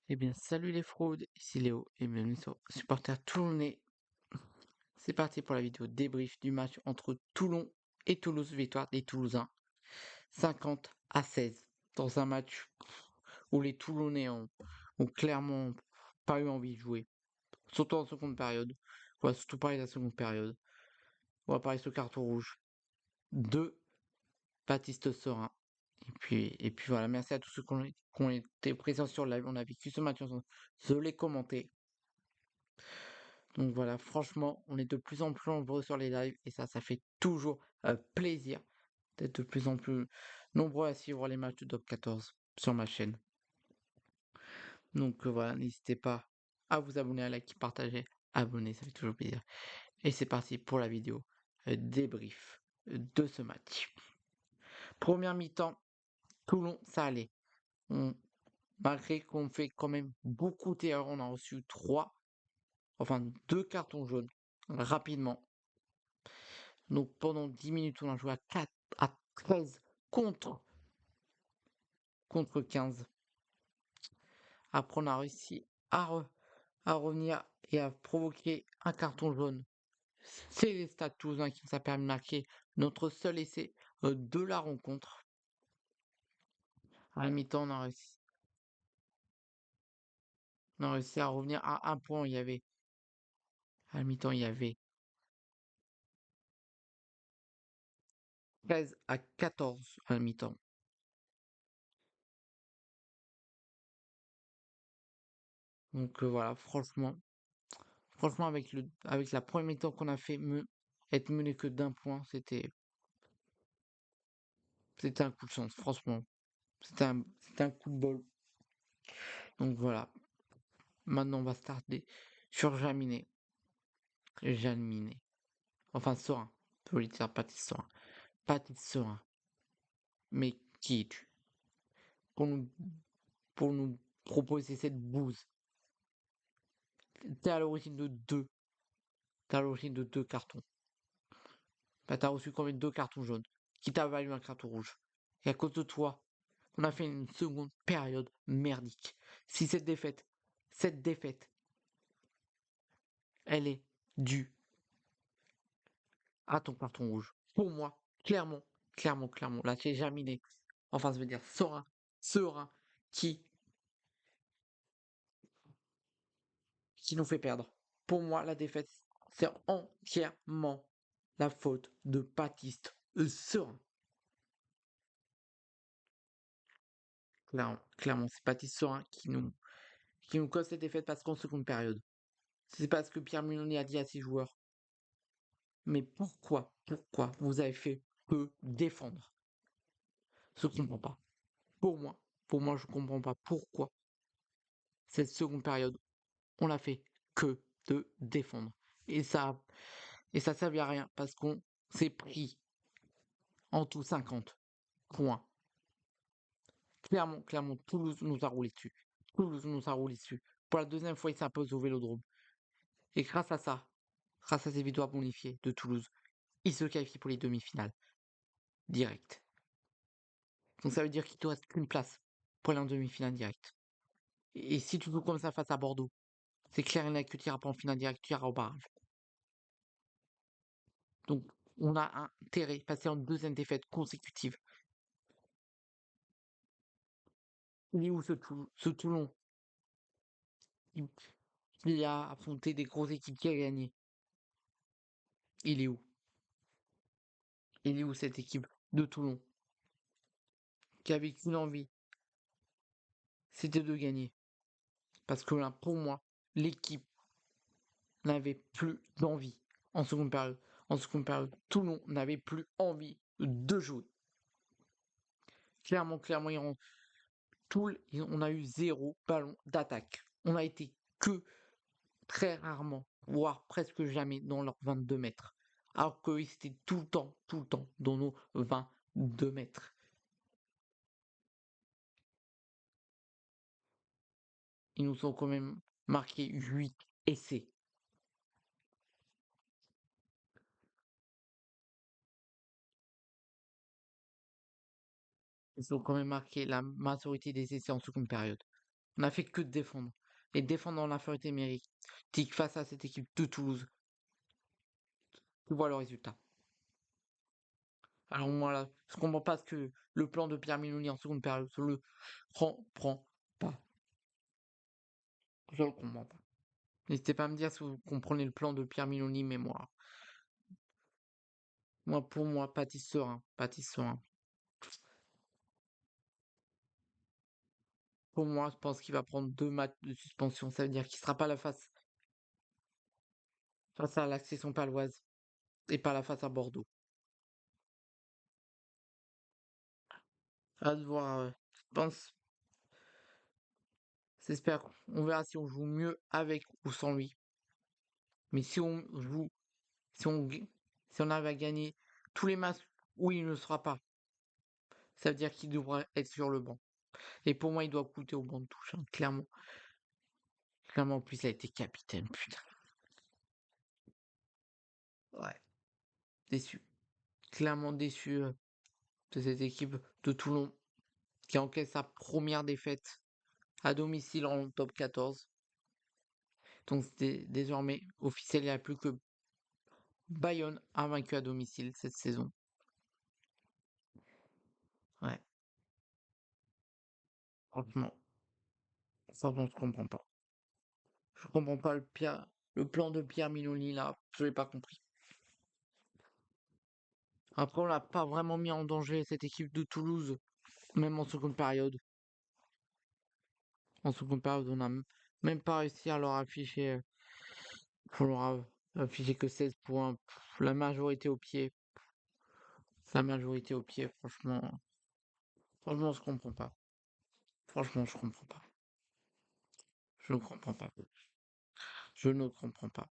Eh bien, salut les fraudes, ici Léo et bienvenue sur Supporter Toulonnais. C'est parti pour la vidéo débrief du match entre Toulon et Toulouse, victoire des Toulousains 50-16 dans un match où les Toulonnais ont clairement pas eu envie de jouer, surtout en seconde période. On va surtout parler de la seconde période. On va parler de ce carton rouge de Baptiste Serin. Et puis voilà, merci à tous ceux qui ont été présents sur le live. On a vécu ce match ensemble. Je l'ai commenté. Donc voilà, franchement, on est de plus en plus nombreux sur les lives et ça fait toujours plaisir d'être de plus en plus nombreux à suivre les matchs de Top 14 sur ma chaîne. Donc voilà, n'hésitez pas à vous abonner, à liker, partager, abonner, ça fait toujours plaisir. Et c'est parti pour la vidéo débrief de ce match. Première mi-temps, Toulon, ça allait. Malgré qu'on fait quand même beaucoup d'erreurs, on a reçu 2 cartons jaunes rapidement. Donc pendant 10 minutes, on a joué à 13 contre 15. Après, on a réussi à revenir et à provoquer un carton jaune. C'est les Stades Toulousains qui nous a permis de marquer notre seul essai de la rencontre. À la mi-temps, on a réussi à revenir à un point. À la mi-temps, il y avait 13-14 à la mi-temps. Donc voilà, franchement, avec la première mi-temps qu'on a fait, être mené que d'un point, c'était un coup de chance, franchement. C'était un coup de bol. Donc voilà. Maintenant, on va starter sur Jaminet. Jalminet. Enfin, Sorin. Je voulais dire Baptiste Sorin. Baptiste Sorin. Mais qui es-tu pour nous, pour nous proposer cette bouse? T'es à l'origine de deux. T'es à l'origine de 2 cartons. Bah, t'as reçu combien de 2 cartons jaunes qui t'a valu un carton rouge. Et à cause de toi, on a fait une seconde période merdique. Si cette défaite, elle est due à ton carton rouge. Pour moi, clairement, là, c'est Jaminet. Enfin, ça veut dire Serein qui, qui nous fait perdre. Pour moi, la défaite, c'est entièrement la faute de Baptiste Serein. Clairement, c'est Baptiste Serein qui nous cause cette défaite parce qu'en seconde période. C'est parce que Pierre Muloney a dit à ses joueurs, mais pourquoi vous avez fait que défendre? Je ne comprends pas. Pour moi, je ne comprends pas pourquoi cette seconde période, on l'a fait que de défendre. Et ça servait à rien parce qu'on s'est pris en tout 50 points. Clairement, Toulouse nous a roulé dessus. Pour la deuxième fois, il s'impose au Vélodrome. Et grâce à ces victoires bonifiées de Toulouse, il se qualifie pour les demi-finales. Direct. Donc ça veut dire qu'il te reste qu'une place pour aller en demi-finale direct. Et si tu joues comme ça face à Bordeaux, c'est clair et net que tu n'iras pas en finale direct, tu iras au barrage. Donc on a intérêt à passer en deuxième défaite consécutive. Il est où ce Toulon qui a affronté des grosses équipes qui a gagné? Il est où? Il est où cette équipe de Toulon qui avait qu'une envie? C'était de gagner. Parce que là, pour moi, l'équipe n'avait plus d'envie en seconde période. En seconde période, Toulon n'avait plus envie de jouer. Clairement, on a eu 0 ballon d'attaque. On a été que très rarement, voire presque jamais dans leurs 22 mètres. Alors qu'ils étaient tout le temps dans nos 22 mètres. Ils nous ont quand même marqué 8 essais. Ils ont quand même marqué la majorité des essais en seconde période. On a fait que de défendre. Et défendre en infériorité numérique. Face à cette équipe de Toulouse. Tu vois le résultat. Alors moi là, je comprends pas ce que le plan de Pierre Miloni en seconde période. Je le comprends pas. Je le comprends pas. N'hésitez pas à me dire si vous comprenez le plan de Pierre Miloni, mais pour moi, Patrice Serein. Patrice Serein. Pour moi, je pense qu'il va prendre 2 matchs de suspension. Ça veut dire qu'il sera pas la face à l'Accession paloise et pas la face à Bordeaux. À de voir. Je pense. J'espère. On verra si on joue mieux avec ou sans lui. Mais si on joue, si on, si on arrive à gagner tous les matchs où il ne sera pas, ça veut dire qu'il devra être sur le banc. Et pour moi, il doit coûter au banc de touche, hein, clairement. Clairement, en plus, il a été capitaine, putain. Ouais, déçu. Clairement déçu de cette équipe de Toulon qui encaisse sa première défaite à domicile en top 14. Donc désormais officiel, il n'y a plus que Bayonne invaincu à domicile cette saison. Ouais, franchement, je comprends pas. Je comprends pas le plan de Pierre Miloni là, je l'ai pas compris. Après, on l'a pas vraiment mis en danger cette équipe de Toulouse, même en seconde période. En seconde période, on n'a même pas réussi à leur afficher, on leur a affiché que 16 points. La majorité au pied. La majorité au pied, franchement. Franchement, je comprends pas. Franchement, je comprends pas. Je ne comprends pas. Je ne comprends pas.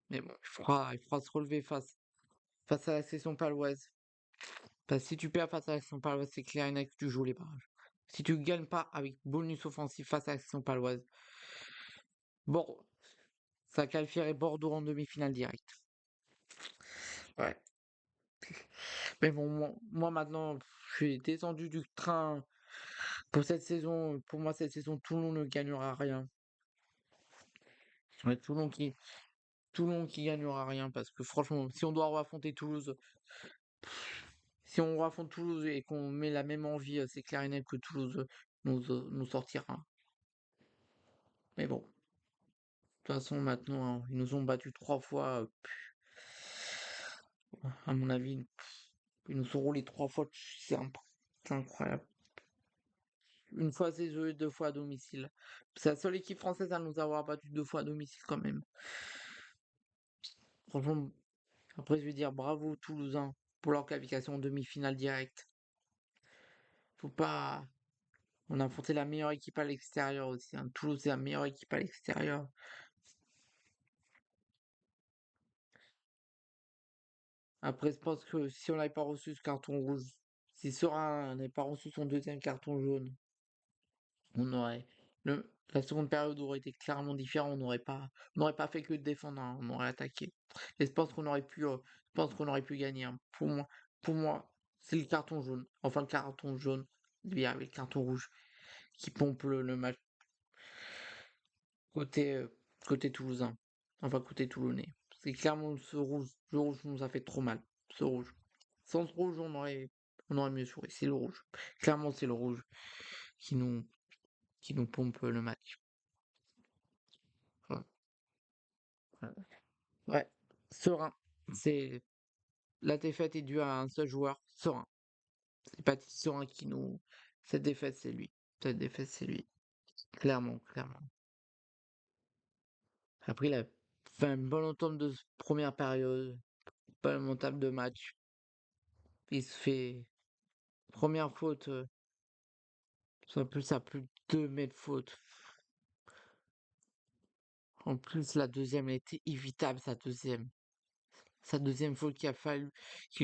Mais bon, il faudra se relever face à la session paloise. Parce que si tu perds face à la session paloise, c'est clair et net que tu joues les barrages. Si tu gagnes pas avec bonus offensif face à la session paloise, bon, ça qualifierait Bordeaux en demi-finale directe. Ouais. Mais bon, moi maintenant, je suis descendu du train pour cette saison. Pour moi, cette saison, Toulon ne gagnera rien. Ouais, Toulon qui gagnera rien parce que franchement, si on doit affronter Toulouse, si on affronte Toulouse et qu'on met la même envie, c'est clair et net que Toulouse nous sortira. Mais bon, de toute façon, maintenant, ils nous ont battus 3 fois. À mon avis, ils nous ont roulé 3 fois. C'est incroyable. Une fois chez eux et 2 fois à domicile. C'est la seule équipe française à nous avoir battu 2 fois à domicile quand même. Franchement, après, je vais dire bravo aux Toulousains pour leur qualification en demi-finale directe. Faut pas. On a affronté la meilleure équipe à l'extérieur aussi, hein. Toulouse, c'est la meilleure équipe à l'extérieur. Après, je pense que si on n'avait pas reçu ce carton rouge, si Sera n'avait pas reçu son deuxième carton jaune, on aurait. La seconde période aurait été clairement différente. On n'aurait pas fait que de défendre, hein, on aurait attaqué. Et je pense qu'on aurait pu gagner, hein. Pour moi, c'est le carton jaune. Enfin, le carton jaune, il y avait le carton rouge qui pompe le match côté, côté toulousain. Enfin, côté toulonnais. C'est clairement ce rouge. Le rouge nous a fait trop mal. Ce rouge. Sans ce rouge, on aurait mieux joué. C'est le rouge. Clairement, c'est le rouge qui nous, qui nous pompe le match. Ouais. Ouais. Serein. C'est La défaite est due à un seul joueur, Serein. C'est pas Serein qui nous. Cette défaite, c'est lui. Cette défaite, c'est lui. Clairement, clairement. Après, il a fait un bon entame de première période. Pas montable de match. Il se fait. Première faute. Ça plus de 2 mètres faute. En plus, la deuxième elle était évitable, sa deuxième. Sa deuxième faute qui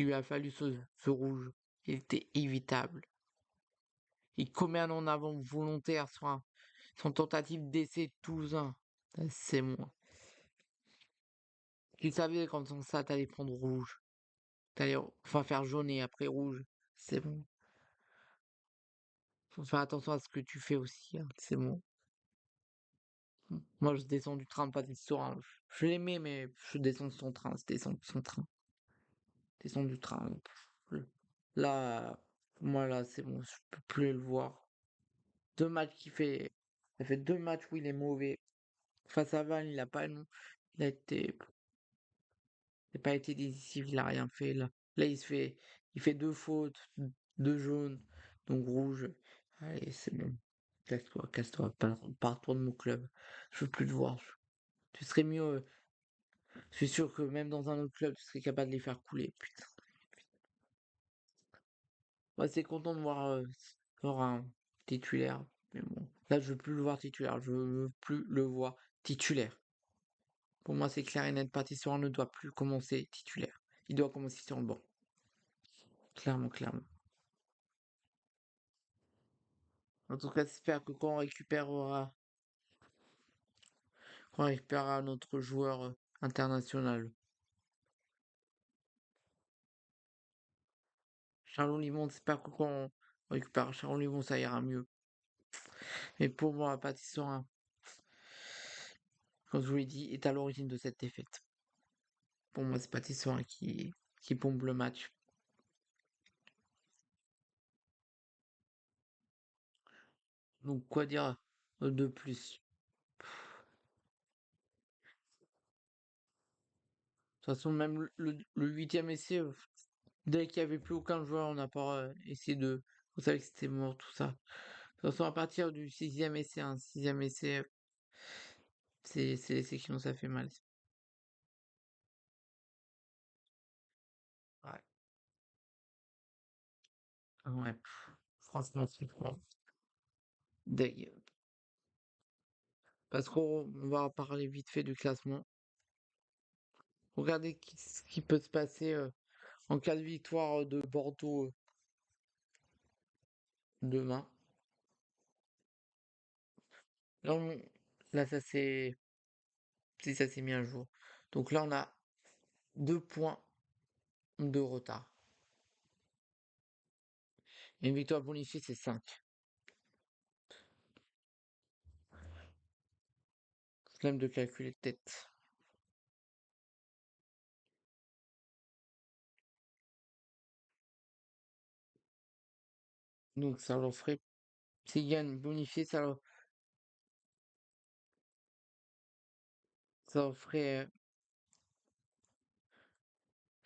lui a fallu ce rouge. Il était évitable. Il commet un en avant volontaire sur son tentative d'essai toulousain. C'est moi. Tu savais quand on ça, t'allais prendre rouge. T'allais enfin faire jaune et après rouge. C'est bon. Faut faire attention à ce que tu fais aussi, hein, c'est bon. Moi, je descends du train, pas du restaurant. Je l'aimais, mais je descends de son train, je descends de son train. Descends du train. Je- Là, moi, là, c'est bon, je peux plus le voir. Deux matchs qu'il fait. Ça fait deux matchs où il est mauvais. Face à Val, il a pas, il a été, il a pas été décisif, il a rien fait. Là, il fait deux fautes, deux jaunes, donc rouge. Allez, c'est bon. Casse-toi, pars-toi de mon club. Je veux plus te voir. Tu serais mieux. Je suis sûr que même dans un autre club, tu serais capable de les faire couler. Putain. Ouais, c'est content de voir un titulaire. Mais bon, là, je veux plus le voir titulaire. Je veux plus le voir titulaire. Pour moi, c'est clair et net. Patissoir ne doit plus commencer titulaire. Il doit commencer sur le banc. Clairement, clairement. En tout cas, j'espère que quand on récupérera notre joueur international, Charles Limon, j'espère que quand on récupère Charles Limon, ça ira mieux. Mais pour moi, Patissoir, comme je vous l'ai dit, est à l'origine de cette défaite. Pour moi, c'est Patissoir qui pompe le match. Donc, quoi dire de plus? De toute façon, même le huitième essai, dès qu'il n'y avait plus aucun joueur, on n'a pas essayé de. Vous savez que c'était mort, tout ça. De toute façon, à partir du sixième essai, sixième essai, c'est l'essai qui nous a fait mal. Ouais. Ouais. Franchement, c'est fort. Deg. Parce qu'on va parler vite fait du classement. Regardez ce qui peut se passer en cas de victoire de Bordeaux demain. Là, là ça s'est mis un jour. Donc là, on a 2 points de retard. Et une victoire bonifiée, c'est 5. Flemme de calculer de tête. Donc ça leur ferait. S'ils gagnent bonifié, ça leur ferait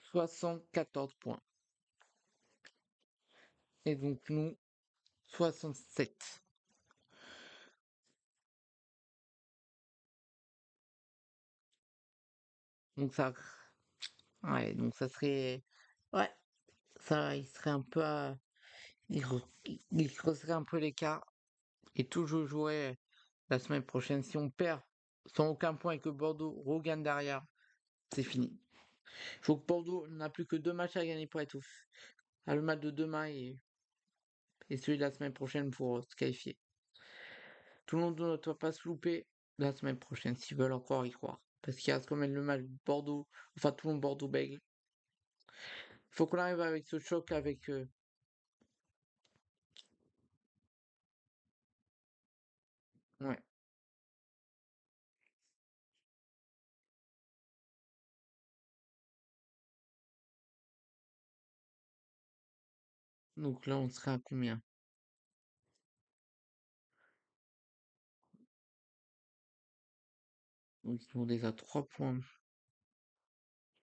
74 points. Et donc nous, 67. Donc ça. Ouais, donc ça serait. Ouais, ça, il serait un peu il creuserait un peu l'écart et toujours jouer la semaine prochaine. Si on perd sans aucun point et que Bordeaux regagne derrière, c'est fini. Il faut que Bordeaux n'a plus que deux matchs à gagner pour être à le match de demain et celui de la semaine prochaine pour se qualifier. Tout le monde ne doit pas se louper la semaine prochaine s'ils veulent encore y croire. Parce qu'il reste quand même le match Bordeaux, enfin tout le monde Bordeaux-Bègles. Il faut qu'on arrive avec ce choc avec. Ouais. Donc là, on serait à combien? Donc ils ont déjà 3 points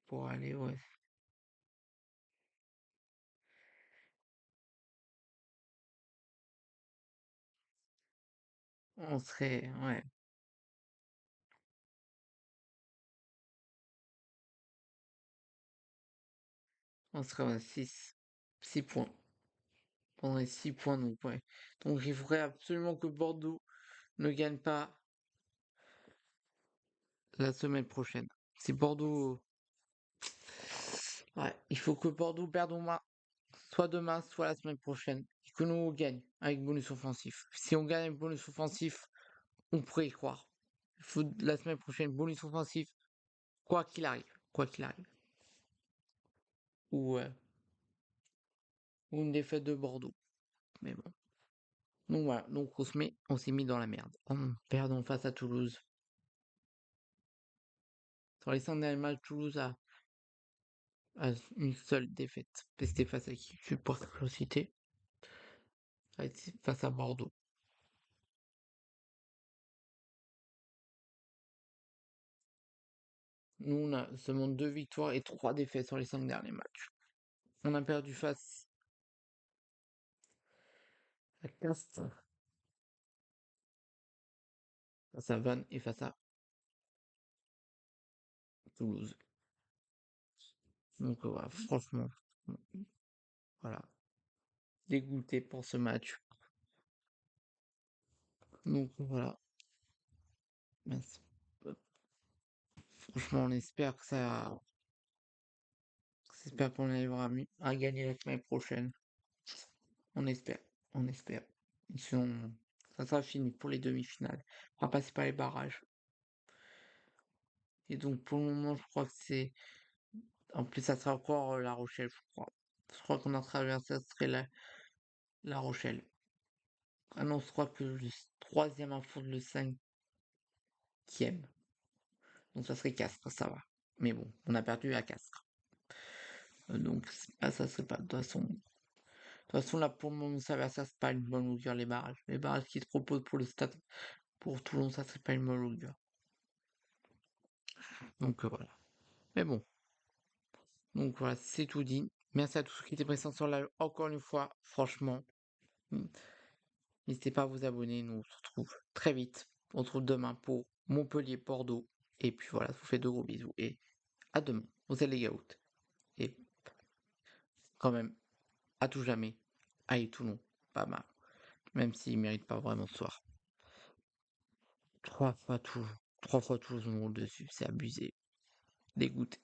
pour aller, ouais. On serait, ouais, on serait à 6 points. On aurait 6 points, donc ouais. Donc il faudrait absolument que Bordeaux ne gagne pas la semaine prochaine. Si Bordeaux, ouais, il faut que Bordeaux perde au moins soit demain, soit la semaine prochaine. Et que nous on gagne avec bonus offensif. Si on gagne avec bonus offensif, on pourrait y croire. Il faut la semaine prochaine bonus offensif, quoi qu'il arrive, quoi qu'il arrive. Ou, ou une défaite de Bordeaux. Mais bon. Donc voilà, donc on s'est mis dans la merde. Perdons face à Toulouse. Sur les 5 derniers matchs, Toulouse a une seule défaite. C'était face à qui? Je pour curiosité. Ça a été face à Bordeaux. Nous, on a seulement 2 victoires et 3 défaites sur les 5 derniers matchs. On a perdu face à Castres, face à Vannes et face à Toulouse. Donc voilà, franchement, voilà, dégoûté pour ce match. Donc voilà, mince. Franchement, j'espère qu'on arrivera à gagner la semaine prochaine. On espère, on espère. Sinon, ça sera fini pour les demi-finales. On va passer par les barrages. Et donc pour le moment, je crois que c'est. En plus, ça sera encore La Rochelle, je crois. Je crois qu'on a traversé, ça serait La Rochelle. Ah non, je crois que le troisième affronte le 5e. Donc ça serait Castres, ça va. Mais bon, on a perdu à Castres. Donc ça serait pas. De toute façon, là pour le moment, ça c'est pas une bonne augure les barrages. Les barrages qui se proposent pour le stade pour Toulon, ça serait pas une bonne augure. Donc voilà. Mais bon. Donc voilà, c'est tout dit. Merci à tous ceux qui étaient présents sur live. Encore une fois, franchement, n'hésitez pas à vous abonner. Nous on se retrouve très vite. On se retrouve demain pour Montpellier-Bordeaux. Et puis voilà, je vous fais de gros bisous. Et à demain. Vous êtes les Gaouts. Et quand même, à tout jamais. Allez, Toulon. Pas mal. Même s'ils méritent pas vraiment ce soir. 3 fois Toulon. 3 fois Toulouse, on roule dessus. C'est abusé. Dégoûté.